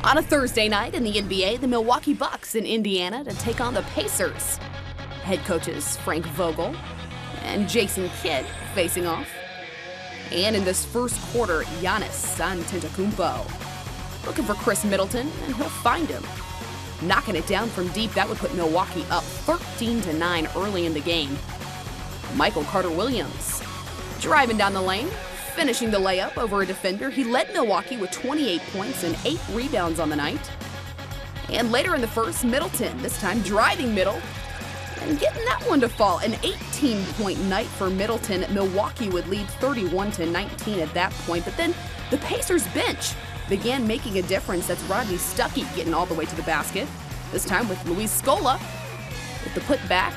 On a Thursday night in the NBA, the Milwaukee Bucks in Indiana to take on the Pacers. Head coaches Frank Vogel and Jason Kidd facing off. And in this first quarter, Giannis Antetokounmpo looking for Chris Middleton, and he'll find him. Knocking it down from deep, that would put Milwaukee up 13-9 early in the game. Michael Carter-Williams driving down the lane, finishing the layup over a defender. He led Milwaukee with 28 points and 8 rebounds on the night. And later in the first, Middleton, this time driving middle and getting that one to fall. An 18-point night for Middleton. Milwaukee would lead 31-19 at that point, but then the Pacers bench began making a difference. That's Rodney Stuckey getting all the way to the basket, this time with Luis Scola with the putback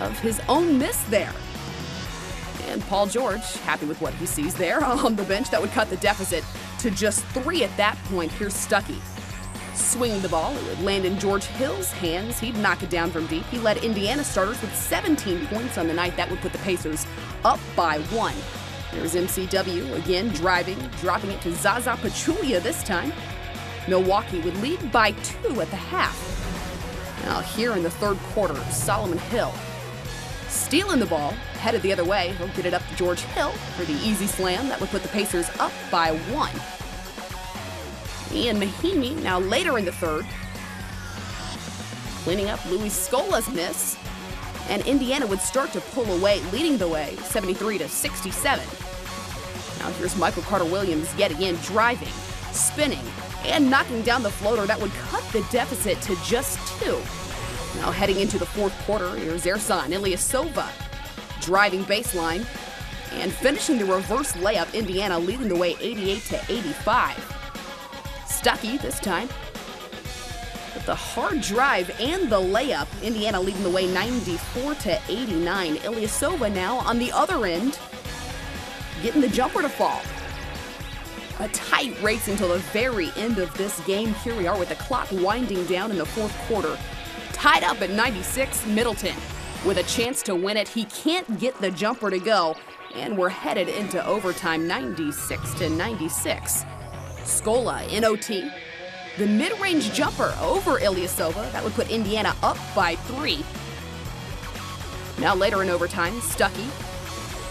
of his own miss there. And Paul George, happy with what he sees there on the bench. That would cut the deficit to just 3 at that point. Here's Stuckey swinging the ball. It would land in George Hill's hands. He'd knock it down from deep. He led Indiana starters with 17 points on the night. That would put the Pacers up by 1. There's MCW again driving, dropping it to Zaza Pachulia this time. Milwaukee would lead by 2 at the half. Now here in the third quarter, Solomon Hill stealing the ball, headed the other way. He'll get it up to George Hill for the easy slam. That would put the Pacers up by 1. Ian Mahinmi, now later in the third, cleaning up Luis Scola's miss. And Indiana would start to pull away, leading the way, 73-67. Now here's Michael Carter-Williams yet again driving, spinning, and knocking down the floater. That would cut the deficit to just 2. Now heading into the fourth quarter, here's Ersan Ilyasova driving baseline and finishing the reverse layup. Indiana leading the way 88-85. Stuckey this time with the hard drive and the layup. Indiana leading the way 94-89. Ilyasova now on the other end, getting the jumper to fall. A tight race until the very end of this game. Here we are with the clock winding down in the fourth quarter. Tied up at 96, Middleton with a chance to win it. He can't get the jumper to go, and we're headed into overtime, 96-96. Scola in OT. The mid-range jumper over Ilyasova. That would put Indiana up by 3. Now later in overtime, Stuckey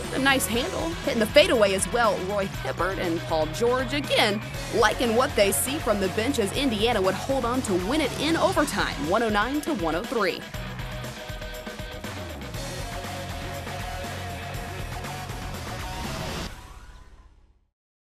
with a nice handle, hitting the fadeaway as well. Roy Hibbert and Paul George again liking what they see from the bench as Indiana would hold on to win it in overtime, 109-103.